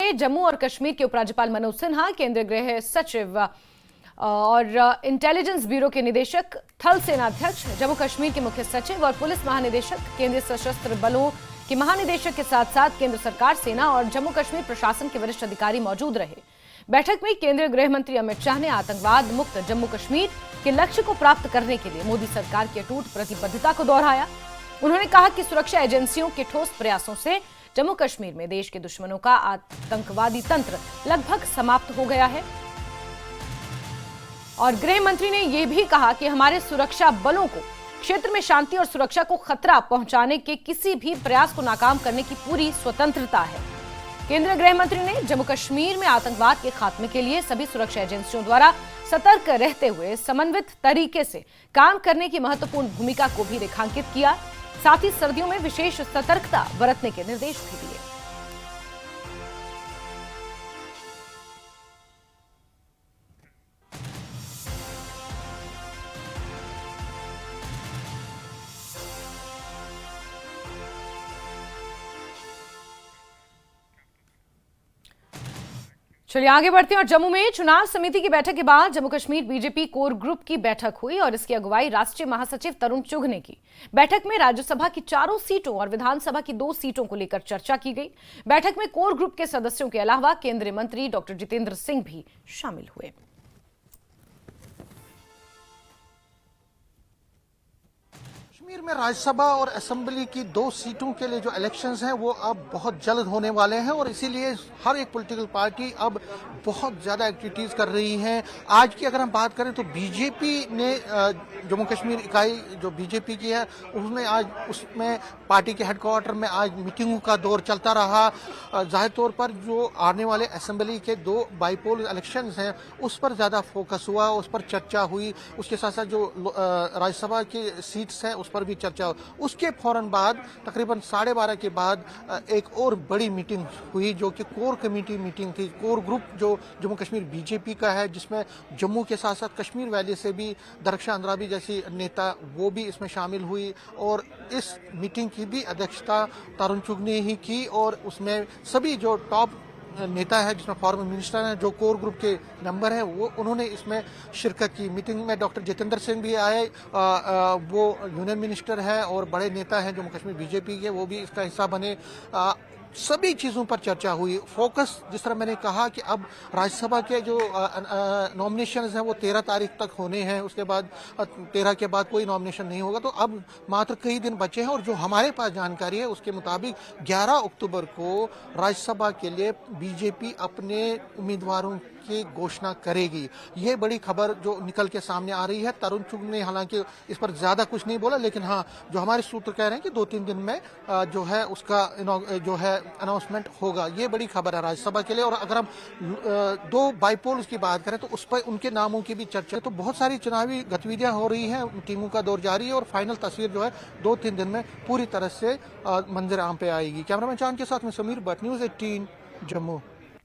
में जम्मू और कश्मीर के उपराज्यपाल मनोज सिन्हा, केंद्रीय गृह सचिव और इंटेलिजेंस ब्यूरो के निदेशक, थल सेनाध्यक्ष, जम्मू कश्मीर के मुख्य सचिव और पुलिस महानिदेशक, केंद्रीय सशस्त्र बलों के महानिदेशक के साथ साथ केंद्र सरकार, सेना और जम्मू कश्मीर प्रशासन के वरिष्ठ अधिकारी मौजूद रहे। बैठक में केंद्रीय गृह मंत्री अमित शाह ने आतंकवाद मुक्त जम्मू कश्मीर के लक्ष्य को प्राप्त करने के लिए मोदी सरकार की अटूट प्रतिबद्धता को दोहराया। उन्होंने कहा कि सुरक्षा एजेंसियों के ठोस प्रयासों से जम्मू कश्मीर में देश के दुश्मनों का आतंकवादी तंत्र लगभग समाप्त हो गया है। और गृह मंत्री ने यह भी कहा कि हमारे सुरक्षा बलों को क्षेत्र में शांति और सुरक्षा को खतरा पहुंचाने के किसी भी प्रयास को नाकाम करने की पूरी स्वतंत्रता है। केंद्रीय गृह मंत्री ने जम्मू कश्मीर में आतंकवाद के खात्मे के लिए सभी सुरक्षा एजेंसियों द्वारा सतर्क रहते हुए समन्वित तरीके से काम करने की महत्वपूर्ण भूमिका को भी रेखांकित किया। साथ ही सर्दियों में विशेष सतर्कता बरतने के निर्देश भी दिए। चलिए आगे बढ़ते हैं और जम्मू में चुनाव समिति की बैठक के बाद Jammu Kashmir BJP core group की बैठक हुई और इसकी अगुवाई राष्ट्रीय महासचिव तरुण चुघ ने की। बैठक में राज्यसभा की 4 सीटों और विधानसभा की 2 सीटों को लेकर चर्चा की गई। बैठक में कोर ग्रुप के सदस्यों के अलावा केंद्रीय मंत्री डॉक्टर जितेंद्र सिंह भी शामिल हुए। कश्मीर में राज्यसभा और असेंबली की 2 सीटों के लिए जो इलेक्शंस हैं वो अब बहुत जल्द होने वाले हैं और इसीलिए हर एक पॉलिटिकल पार्टी अब बहुत ज़्यादा एक्टिविटीज़ कर रही हैं। आज की अगर हम बात करें तो बीजेपी ने जम्मू कश्मीर इकाई जो बीजेपी की है उसमें पार्टी के हेडक्वार्टर में आज मीटिंगों का दौर चलता रहा। जाहिर तौर पर जो आने वाले असेंबली के 2 बाईपोल इलेक्शंस हैं उस पर ज़्यादा फोकस हुआ, उस पर चर्चा हुई। उसके साथ साथ जो राज्यसभा की सीट्स हैं उस पर भी चर्चा हुई। उसके फौरन बाद तकरीबन 12:30 के बाद एक और बड़ी मीटिंग हुई जो कि कोर कमेटी मीटिंग थी। कोर ग्रुप जो जम्मू कश्मीर बीजेपी का है जिसमें जम्मू के साथ साथ कश्मीर वैली से भी दरख्शां अंद्राबी जैसी नेता वो भी इसमें शामिल हुई और इस मीटिंग की भी अध्यक्षता तरुण चुघ ने ही की और उसमें सभी जो टॉप नेता है जिसमें फॉर्मर मिनिस्टर हैं जो कोर ग्रुप के मेंबर हैं वो उन्होंने इसमें शिरकत की। मीटिंग में डॉक्टर जितेंद्र सिंह भी आए, वो यूनियन मिनिस्टर है और बड़े नेता हैं जम्मू कश्मीर बीजेपी के, वो भी इसका हिस्सा बने। सभी चीज़ों पर चर्चा हुई। फोकस जिस तरह मैंने कहा कि अब राज्यसभा के जो नॉमिनेशंस हैं वो 13 तारीख तक होने हैं, उसके बाद 13 के बाद कोई नॉमिनेशन नहीं होगा। तो अब मात्र कई दिन बचे हैं और जो हमारे पास जानकारी है उसके मुताबिक 11 अक्टूबर को राज्यसभा के लिए बीजेपी अपने उम्मीदवारों की घोषणा करेगी। ये बड़ी खबर जो निकल के सामने आ रही है। तरुण चुघ ने हालांकि इस पर ज़्यादा कुछ नहीं बोला, लेकिन हाँ जो हमारे सूत्र कह रहे हैं कि 2-3 दिन में जो है उसका जो है अनाउंसमेंट होगा। ये बड़ी खबर है राज्यसभा के लिए। और अगर हम 2 बाईपोल्स की बात करें तो उस पर उनके नामों की भी चर्चा है। तो बहुत सारी चुनावी गतिविधियां हो रही हैं, टीमों का दौर जारी है और फाइनल तस्वीर जो है 2-3 दिन में पूरी तरह से मंजर आम पे आएगी। कैमरामैन चांद के साथ में समीर भट्ट, न्यूज़ 18 जम्मू।